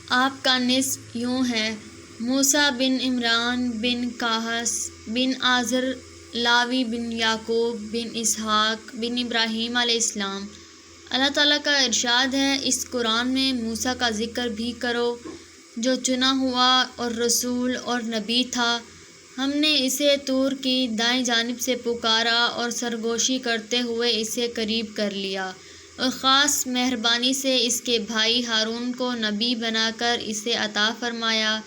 آپ کا نصب یوں ہے: موسیٰ بن عمران بن قاہث بن آزر لاوی بن یعقوب بن اسحاق بن ابراہیم علیہ السلام۔ اللہ تعالیٰ کا ارشاد ہے، اس قرآن میں موسیٰ کا ذکر بھی کرو جو چنا ہوا اور رسول اور نبی تھا۔ ہم نے اسے طور کی دائیں جانب سے پکارا اور سرگوشی کرتے ہوئے اسے قریب کر لیا، اور خاص مہربانی سے اس کے بھائی ہارون کو نبی بنا کر اسے عطا فرمایا۔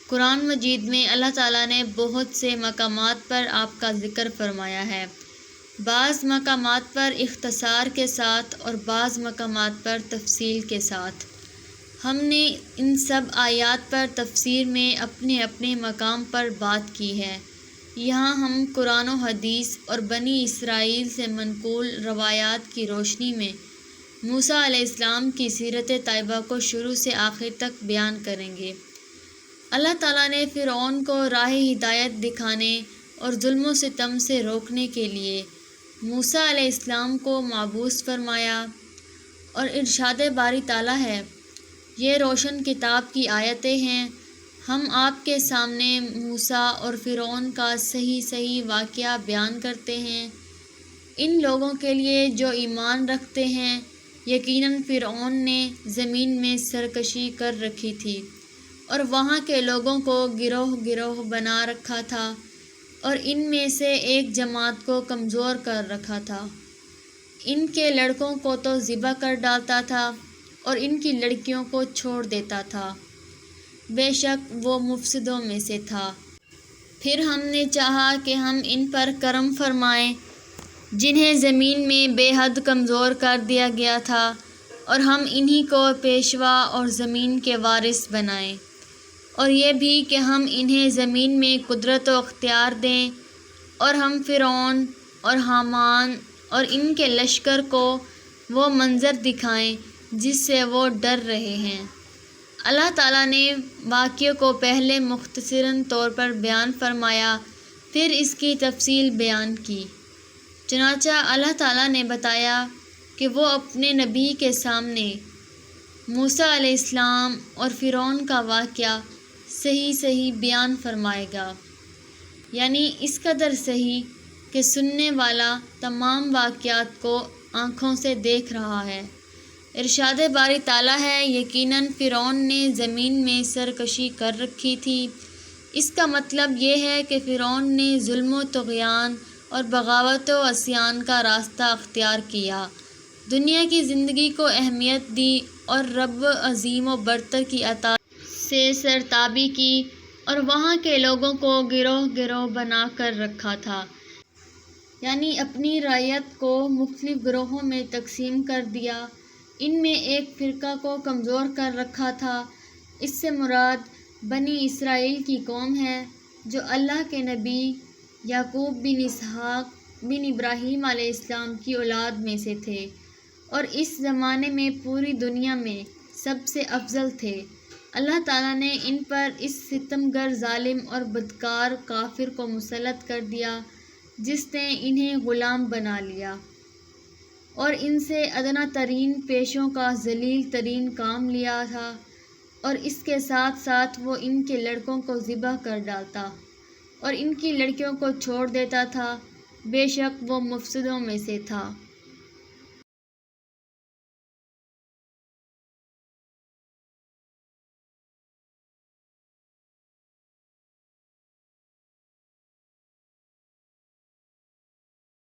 قرآن مجید میں اللہ تعالیٰ نے بہت سے مقامات پر آپ کا ذکر فرمایا ہے، بعض مقامات پر اختصار کے ساتھ اور بعض مقامات پر تفصیل کے ساتھ۔ ہم نے ان سب آیات پر تفسیر میں اپنے اپنے مقام پر بات کی ہے۔ یہاں ہم قرآن و حدیث اور بنی اسرائیل سے منقول روایات کی روشنی میں موسیٰ علیہ السلام کی سیرت طیبہ کو شروع سے آخر تک بیان کریں گے۔ اللہ تعالیٰ نے فرعون کو راہ ہدایت دکھانے اور ظلم و ستم سے روکنے کے لیے موسیٰ علیہ السلام کو مبعوث فرمایا، اور ارشاد باری تعالیٰ ہے: یہ روشن کتاب کی آیتیں ہیں، ہم آپ کے سامنے موسیٰ اور فرعون کا صحیح واقعہ بیان کرتے ہیں۔ ان لوگوں کے لیے جو ایمان رکھتے ہیں، یقیناً فرعون نے زمین میں سرکشی کر رکھی تھی اور وہاں کے لوگوں کو گروہ گروہ بنا رکھا تھا، اور ان میں سے ایک جماعت کو کمزور کر رکھا تھا۔ ان کے لڑکوں کو تو ذبح کر ڈالتا تھا اور ان کی لڑکیوں کو چھوڑ دیتا تھا، بے شک وہ مفسدوں میں سے تھا۔ پھر ہم نے چاہا کہ ہم ان پر کرم فرمائیں جنہیں زمین میں بے حد کمزور کر دیا گیا تھا، اور ہم انہی کو پیشوا اور زمین کے وارث بنائیں، اور یہ بھی کہ ہم انہیں زمین میں قدرت و اختیار دیں، اور ہم فرعون اور حامان اور ان کے لشکر کو وہ منظر دکھائیں جس سے وہ ڈر رہے ہیں۔ اللہ تعالیٰ نے واقعے کو پہلے مختصراً طور پر بیان فرمایا، پھر اس کی تفصیل بیان کی۔ چنانچہ اللہ تعالیٰ نے بتایا کہ وہ اپنے نبی کے سامنے موسیٰ علیہ السلام اور فرعون کا واقعہ صحیح بیان فرمائے گا، یعنی اس قدر صحیح کہ سننے والا تمام واقعات کو آنکھوں سے دیکھ رہا ہے۔ ارشاد باری تعالیٰ ہے: یقیناً فرعون نے زمین میں سرکشی کر رکھی تھی۔ اس کا مطلب یہ ہے کہ فرعون نے ظلم و طغیان اور بغاوت و عصیان کا راستہ اختیار کیا، دنیا کی زندگی کو اہمیت دی اور رب عظیم و برتر کی اطاعت سے سرتابی کی، اور وہاں کے لوگوں کو گروہ گروہ بنا کر رکھا تھا، یعنی اپنی رعیت کو مختلف گروہوں میں تقسیم کر دیا۔ ان میں ایک فرقہ کو کمزور کر رکھا تھا۔ اس سے مراد بنی اسرائیل کی قوم ہے، جو اللہ کے نبی یعقوب بن اسحاق بن ابراہیم علیہ السلام کی اولاد میں سے تھے، اور اس زمانے میں پوری دنیا میں سب سے افضل تھے۔ اللہ تعالیٰ نے ان پر اس ستم گر ظالم اور بدکار کافر کو مسلط کر دیا جس نے انہیں غلام بنا لیا، اور ان سے ادنیٰ ترین پیشوں کا ذلیل ترین کام لیا تھا، اور اس کے ساتھ ساتھ وہ ان کے لڑکوں کو ذبح کر ڈالتا اور ان کی لڑکیوں کو چھوڑ دیتا تھا، بے شک وہ مفسدوں میں سے تھا۔